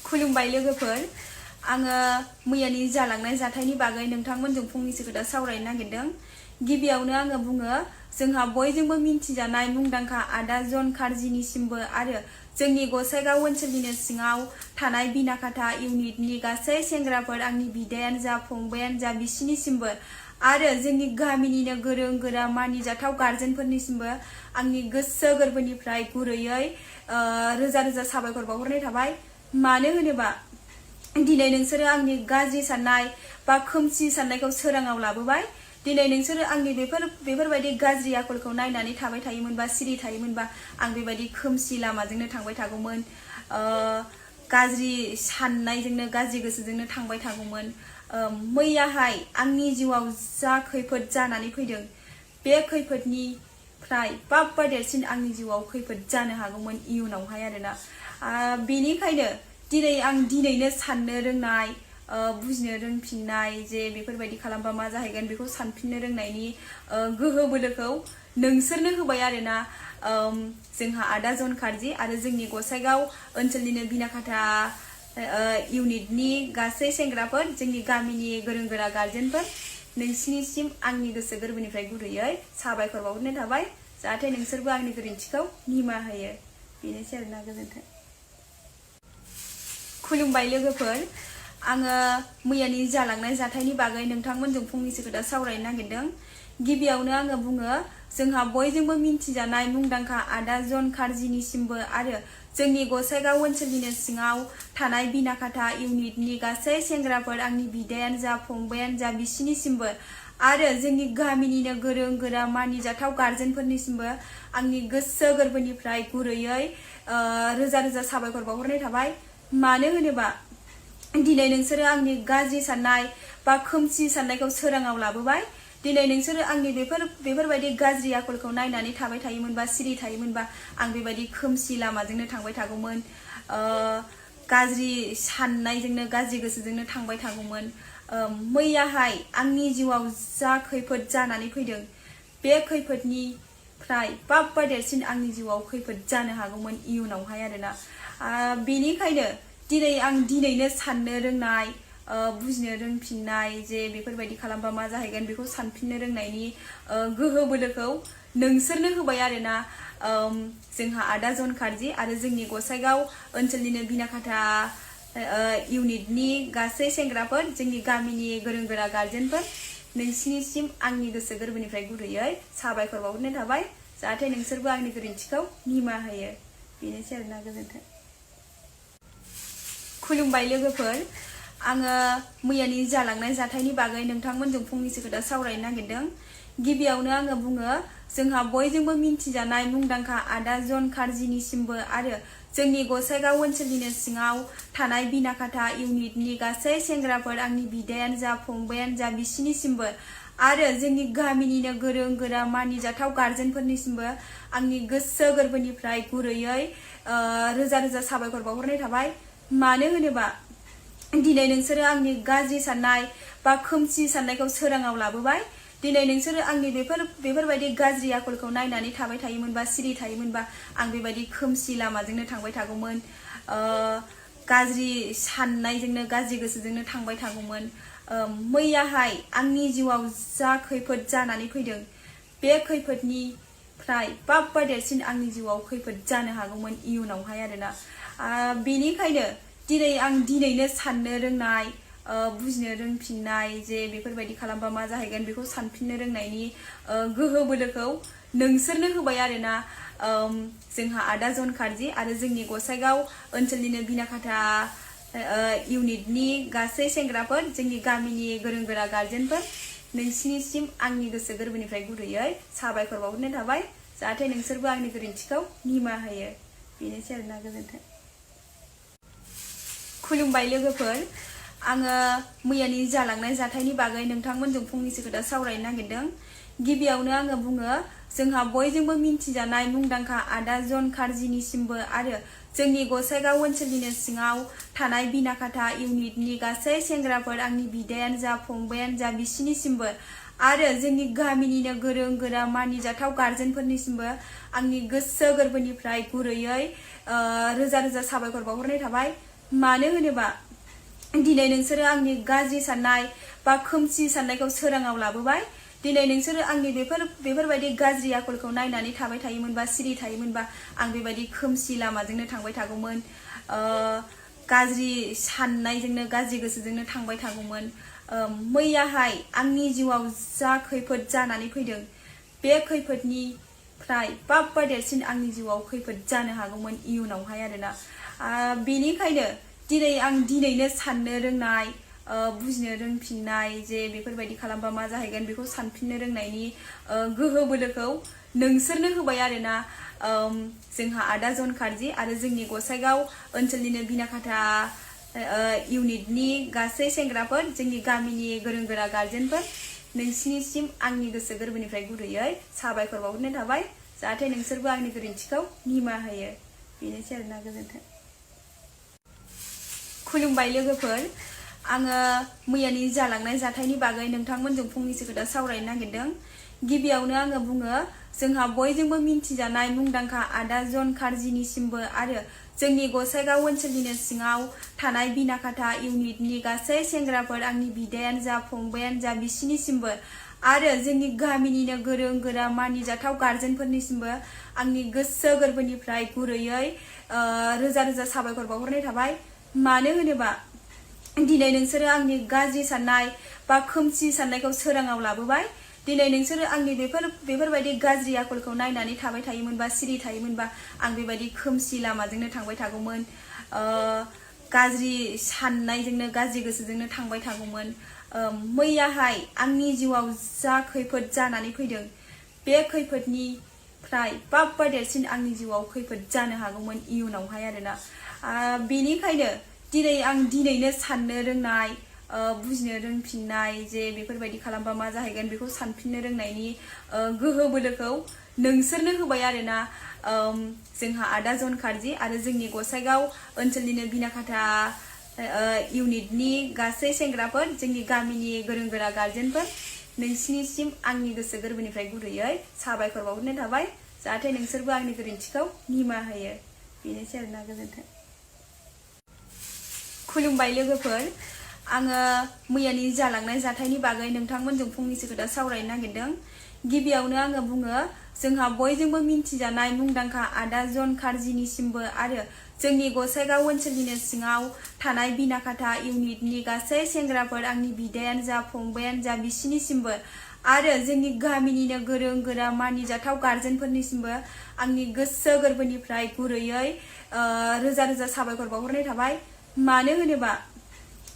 खुलुमबाय लोगोफोर आङो मैयानि जालांनाय जाथायनि बागै नोंथांमोनजों फंनैसो खोथा सावरायनो नागिरदों। गिबियावनो आङो बुङो जोंहा बयजोंबो मिन्थिजानाय मुंदांखा आदा जन कार्जिनिसिमबो आरो जोंनि गसाइगाव ओनसोलनिनो सिङाव थानाय बिनाकाथा इउनिटनि गासै सेंग्राफोर आंनि बिदायानो जा फंबायानो जा बिसिनिसिमबो आरो जोंनि गामिनिनो गोरों गोरा मानिजाथाव गार्जेनफोरनिसिमबो आंनि गोसो गोरबोनिफ्राय गुरैयै रोजा रोजा साबायखर बावहरनाय थाबाय। मानो होनोबा दिनै नोंसोरो आंनि गाज्रि साननाय बा खोमसि साननायखौ सोराङाव लाबोबाय। दिनै नोंसोरो आंनि बेफोरबायदि गाज्रि आखलखौ नायनानै थाबाय थायोमोनबा सिरि थायोमोनबा आं बेबायदि खोमसि लामाजोंनो थांबाय थागौमोन, गाज्रि साननायजोंनो गाज्रि गोसोजोंनो थांबाय थागौमोन। मैयाहाय आंनि जिउआव जा खैफोद जानानै फैदों बे खैफोदनिफ्राय बाब्बा देरसिन आंनि जिउआव खैफोद जानो हागौमोन इयुनावहाय आरोना। बेनिखायनो दिनै आं दिनैनो साननो रोंनाय, बुजिनो रोंफिननाय जे बेफोरबायदि खालामबा मा जाहैगोन बेखौ सानफिननो रोंनायनि गोहो बोलोखौ नोंसोरनो होबाय आरोना। जोंहा आदा जन कार्जि आरो जोंनि गसाइगाव ओनसोलनिनो बिनाकाथा इउनिटनि गासै सेंग्राफोर, जोंनि गामिनि गोरों गोरा गार्जेनफोर, नोंसिनिसिम आंनि गोसो गोरबोनिफ्राय गुरैयै साबायखर बावहरनाय थाबाय। जाहाथे नोंसोरबो आंनि गोरोन्थिखौ निमाहा होयो। बेनोसै आरोना, गोजोन्थों। खुलुमबाय लोगोफोर आङो मैयानि जालांनाय जाथायनि बागै नोंथांमोनजों फंनैसो खोथा सावरायनो नागिरदों। गिबियावनो आङो बुङो जोंहा बयजोंबो मिन्थिजानाय मुंदांखा आदा जन कार्जिनिसिमबो आरो जोंनि गसाइगाव ओनसोलनिनो सिङाव थानाय बिनाकाथा इउनिटनि गासै सेंग्राफोर आंनि बिदायानो जा फंबायानो जा बिसिनिसिमबो आरो जोंनि गामिनिनो गोरों गोरा मानिजाथाव गार्जेनफोरनिसिमबो आंनि गोसो गोरबोनिफ्राय गुरैयै रोजा रोजा साबायखर बावहरनाय थाबाय। मानो होनोबा दिनै नोंसोरो आंनि गाज्रि साननाय बा खोमसि साननायखौ सोराङाव लाबोबाय। दिनै नोंसोरो आंनि बेफोरबायदि गाज्रि आखलखौ नायनानै थाबाय थायोमोनबा सिरि थायोमोनबा आं बेबायदि खोमसि लामाजोंनो थांबाय थागौमोन, गाज्रि साननायजोंनो गाज्रि गोसोजोंनो थांबाय थागौमोन। मैयाहाय आंनि जिउआव जा खैफोद जानानै फैदों बे खैफोदनिफ्राय बाब्बा देरसिन आंनि जिउआव खैफोद जानो हागौमोन इयुनावहाय आरोना। बेनिखायनो दिनै आं दिनैनो साननो रोंनाय, बुजिनो रोंफिननाय जे बेफोरबायदि खालामबा मा जाहैगोन बेखौ सानफिननो रोंनायनि गोहो बोलोखौ नोंसोरनो होबाय आरोना। जोंहा आदा जन कार्जि आरो जोंनि गसाइगाव ओनसोलनिनो बिनाकाथा इउनिटनि गासै सेंग्राफोर, जोंनि गामिनि गोरों गोरा गार्जेनफोर, नोंसिनिसिम आंनि गोसो गोरबोनिफ्राय गुरैयै साबायखर बावहरनाय थाबाय। जाहाथे नोंसोरबो आंनि गोरोन्थिखौ निमाहा होयो। बेनोसै आरोना, गोजोन्थों। खुलुमबाय लोगोफोर आङो मैयानि जालांनाय जाथायनि बागै नोंथांमोनजों फंनैसो खोथा सावरायनो नागिरदों। गिबियावनो आङो बुङो जोंहा बयजोंबो मिन्थिजानाय मुंदांखा आदा जन कार्जिनिसिमबो आरो जोंनि गसाइगाव ओनसोलनिनो सिङाव थानाय बिनाकाथा इउनिटनि गासै सेंग्राफोर आंनि बिदायानो जा फंबायानो जा बिसिनिसिमबो आरो जोंनि गामिनिनो गोरों गोरा मानिजाथाव गार्जेनफोरनिसिमबो आंनि गोसो गोरबोनिफ्राय गुरैयै रोजा रोजा साबायखर बावहरनाय थाबाय। मानो होनोबा दिनै नोंसोरो आंनि गाज्रि साननाय बा खोमसि साननायखौ सोराङाव लाबोबाय। दिनै नोंसोरो आंनि बेफोरबायदि गाज्रि आखलखौ नायनानै थाबाय थायोमोनबा सिरि थायोमोनबा आं बेबायदि खोमसि लामाजोंनो थांबाय थागौमोन, गाज्रि साननायजोंनो गाज्रि गोसोजोंनो थांबाय थागौमोन। मैयाहाय आंनि जिउआव जा खैफोद जानानै फैदों बे खैफोदनिफ्राय बाब्बा देरसिन आंनि जिउआव खैफोद जानो हागौमोन इयुनावहाय आरोना। बेनिखायनो दिनै आं दिनैनो साननो रोंनाय, बुजिनो रोंफिननाय जे बेफोरबायदि खालामबा मा जाहैगोन बेखौ सानफिननो रोंनायनि गोहो बोलोखौ नोंसोरनो होबाय आरोना। जोंहा आदा जन कार्जि आरो जोंनि गसाइगाव ओनसोलनिनो बिनाकाथा इउनिटनि गासै सेंग्राफोर, जोंनि गामिनि गोरों गोरा गार्जेनफोर, नोंसिनिसिम आंनि गोसो गोरबोनिफ्राय गुरैयै साबायखर बावहरनाय थाबाय। जाहाथे नोंसोरबो आंनि गोरोन्थिखौ निमाहा होयो। बेनोसै आरोना, गोजोन्थों। खुलुमबाय लोगोफोर आङो मैयानि जालांनाय जाथायनि बागै नोंथांमोनजों फंनैसो खोथा सावरायनो नागिरदों। गिबियावनो आङो बुङो जोंहा बयजोंबो मिन्थिजानाय मुंदांखा आदा जन कार्जिनिसिमबो आरो जोंनि गसाइगाव ओनसोलनिनो सिङाव थानाय बिनाकाथा इउनिटनि गासै सेंग्राफोर आंनि बिदायानो जा फंबायानो जा बिसिनिसिमबो आरो जोंनि गामिनिनो गोरों गोरा मानिजाथाव गार्जेनफोरनिसिमबो आंनि गोसो गोरबोनिफ्राय गुरैयै रोजा रोजा साबायखर बावहरनाय थाबाय। मानो होनोबा दिनै नोंसोरो आंनि गाज्रि साननाय बा खोमसि साननायखौ सोराङाव लाबोबाय। दिनै नोंसोरो आंनि बेफोरबायदि गाज्रि आखलखौ नायनानै थाबाय थायोमोनबा सिरि थायोमोनबा आं बेबायदि खोमसि लामाजोंनो थांबाय थागौमोन, गाज्रि साननायजोंनो गाज्रि गोसोजोंनो थांबाय थागौमोन। मैयाहाय आंनि जिउआव जा खैफोद जानानै फैदों बे खैफोदनिफ्राय बाब्बा देरसिन आंनि जिउआव खैफोद जानो हागौमोन इयुनावहाय आरोना। बेनिखायनो दिनै आं दिनैनो साननो रोंनाय, बुजिनो रोंफिननाय जे बेफोरबायदि खालामबा मा जाहैगोन बेखौ सानफिननो रोंनायनि गोहो बोलोखौ नोंसोरनो होबाय आरोना। जोंहा आदा जन खारजि आरो जोंनि गसाइगाव ओनसोलनिनो बिनाखाथा इउनिटनि गासै सेंग्राफोर, जोंनि गामिनि गोरों गोरा गार्जेनफोर, नोंसिनिसिम आंनि गोसो गोरबोनिफ्राय गुरैयै साबायखर बावहरनाय थाबाय। जाहाथे नोंसोरबो आंनि गोरोन्थिखौ निमाहा होयो। बेनोसै आरोना, गोजोन्थों। खुलुमबाय लोगोफोर, आङो मैयानि जालांनाय जाथायनि बागै नोंथांमोनजों फंनैसो खोथा सावरायनो नागिरदों। गिबियावनो आङो बुङो, जोंहा बयजोंबो मिन्थिजानाय मुंदांखा आदा जन खारजिनिसिमबो आरो जोंनि गसाइगाव ओनसोलनिनो सिङाव थानाय बिनाखाथा इउनिटनि गासै सेंग्राफोर, आंनि बिदायानो जा फंबायानो जा बिसिनिसिमबो आरो जोंनि गामिनिनो गोरों गोरा मानिजाथाव गार्जेनफोरनिसिमबो आंनि गोसो गोरबोनिफ्राय गुरैयै रोजा रोजा साबायखर बावहरनाय थाबाय। मानो होनोबा दिनै नोंसोरो आंनि गाज्रि साननाय बा खोमसि साननायखौ सोराङाव लाबोबाय। दिनै नोंसोरो आंनि बेफोरबायदि गाज्रि आखलखौ नायनानै थाबाय थायोमोनबा सिरि थायोमोनबा आं बेबायदि खोमसि लामाजोंनो थांबाय थागौमोन, गाज्रि साननायजोंनो गाज्रि गोसोजोंनो थांबाय थागौमोन। मैयाहाय आंनि जिउआव जा खैफोद जानानै फैदों बे खैफोदनिफ्राय बाब्बा देरसिन आंनि जिउआव खैफोद जानो हागौमोन इयुनावहाय आरोना। बेनिखायनो दिनै आं दिनैनो साननो रोंनाय, बुजिनो रोंफिननाय जे बेफोरबायदि खालामबा मा जाहैगोन बेखौ सानफिननो रोंनायनि गोहो बोलोखौ नोंसोरनो होबाय आरोना। जोंहा आदा जन खारजि आरो जोंनि गसाइगाव ओनसोलनिनो बिनाखाथा इउनिटनि गासै सेंग्राफोर, जोंनि गामिनि गोरों गोरा गार्जेनफोर, नोंसिनिसिम आंनि गोसो गोरबोनिफ्राय गुरैयै साबायखर बावहरनाय थाबाय। जाहाथे नोंसोरबो आंनि गोरोन्थिखौ निमाहा होयो। बेनोसै आरोना, गोजोन्थों। खुलुमबाय लोगोफोर, आङो मैयानि जालांनाय जाथायनि बागै नोंथांमोनजों फंनैसो खोथा सावरायनो नागिरदों। गिबियावनो आङो बुङो, जोंहा बयजोंबो मिन्थिजानाय मुंदांखा आदा जन खारजिनिसिमबो आरो जोंनि गसाइगाव ओनसोलनिनो सिङाव थानाय बिनाखाथा इउनिटनि गासै सेंग्राफोर, आंनि बिदायानो जा फंबायानो जा बिसिनिसिमबो आरो जोंनि गामिनिनो गोरों गोरा मानिजाथाव गार्जेनफोरनिसिमबो आंनि गोसो गोरबोनिफ्राय गुरैयै रोजा रोजा साबायखर बावहरनाय थाबाय। मानो होनोबा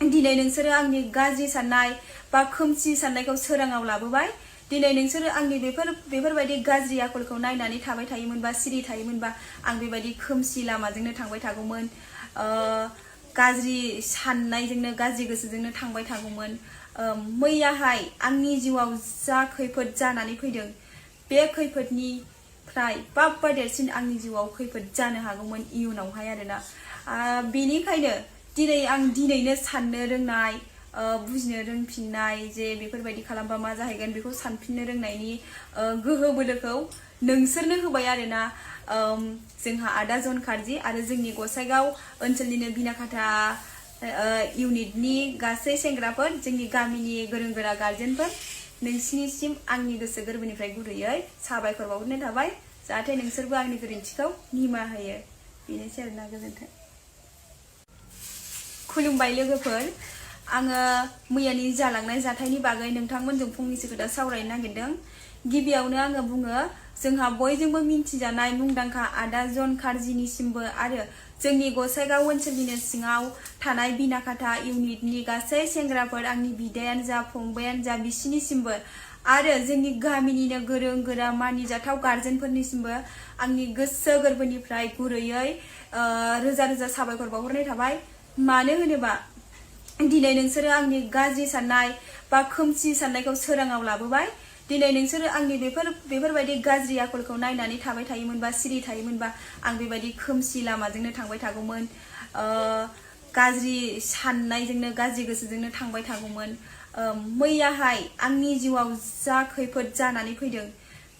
दिनै नोंसोरो आंनि गाज्रि साननाय बा खोमसि साननायखौ सोराङाव लाबोबाय। दिनै नोंसोरो आंनि बेफोरबायदि गाज्रि आखलखौ नायनानै थाबाय थायोमोनबा सिरि थायोमोनबा आं बेबायदि खोमसि लामाजोंनो थांबाय थागौमोन, गाज्रि साननायजोंनो गाज्रि गोसोजोंनो थांबाय थागौमोन। मैयाहाय आंनि जिउआव जा खैफोद जानानै फैदों बे खैफोदनिफ्राय बाब्बा देरसिन आंनि जिउआव खैफोद जानो हागौमोन इयुनावहाय आरोना। बेनिखायनो दिनै आं दिनैनो साननो रोंनाय, बुजिनो रोंफिननाय जे बेफोरबायदि खालामबा मा जाहैगोन बेखौ सानफिननो रोंनायनि गोहो बोलोखौ नोंसोरनो होबाय आरोना। जोंहा आदा जन खारजि आरो जोंनि गसाइगाव ओनसोलनिनो बिनाखाथा इउनिटनि गासै सेंग्राफोर, जोंनि गामिनि गोरों गोरा गार्जेनफोर, नोंसिनिसिम आंनि गोसो गोरबोनिफ्राय गुरैयै साबायखर बावहरनाय थाबाय। जाहाथे नोंसोरबो आंनि गोरोन्थिखौ निमाहा होयो। बेनोसै आरोना, गोजोन्थों। खुलुमबाय लोगोफोर, आङो मैयानि जालांनाय जाथायनि बागै नोंथांमोनजों फंनैसो खोथा सावरायनो नागिरदों। गिबियावनो आङो बुङो, जोंहा बयजोंबो मिन्थिजानाय मुंदांखा आदा जन खारजिनिसिमबो आरो जोंनि गसाइगाव ओनसोलनिनो सिङाव थानाय बिनाखाथा इउनिटनि गासै सेंग्राफोर, आंनि बिदायानो जा फंबायानो जा बिसिनिसिमबो आरो जोंनि गामिनिनो गोरों गोरा मानिजाथाव गार्जेनफोरनिसिमबो आंनि गोसो गोरबोनिफ्राय गुरैयै रोजा रोजा साबायखर बावहरनाय थाबाय। मानो होनोबा दिनै नोंसोरो आंनि गाज्रि साननाय बा खोमसि साननायखौ सोराङाव लाबोबाय। दिनै नोंसोरो आंनि बेफोरबायदि गाज्रि आखलखौ नायनानै थाबाय थायोमोनबा सिरि थायोमोनबा आं बेबायदि खोमसि लामाजोंनो थांबाय थागौमोन, गाज्रि साननायजोंनो गाज्रि गोसोजोंनो थांबाय थागौमोन। मैयाहाय आंनि जिउआव जा खैफोद जानानै फैदों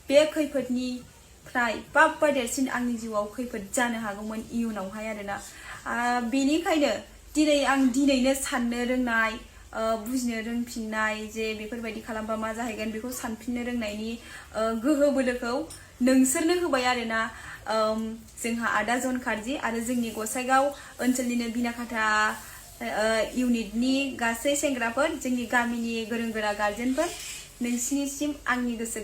बे खैफोदनिफ्राय बाब्बा देरसिन आंनि जिउआव खैफोद जानो हागौमोन इयुनावहाय आरोना। बेनिखायनो दिनै आं दिनैनो साननो रोंनाय बुजिनो रोंफिननाय जे बेफोरबायदि खालामबा मा जाहैगोन बेखौ सानफिननो रोंनायनि गोहो बोलोखौ नोंसोरनो होबाय आरोना जोंहा आदा जन कार्जि आरो जोंनि गसाइगाव ओनसोलनिनो बिनाखाथा इउनिटनि गासै सेंग्राफोर जोंनि गामिनि गोरों गोरा गार्जेनफोर नोंसिनिसिम आंनि गोसो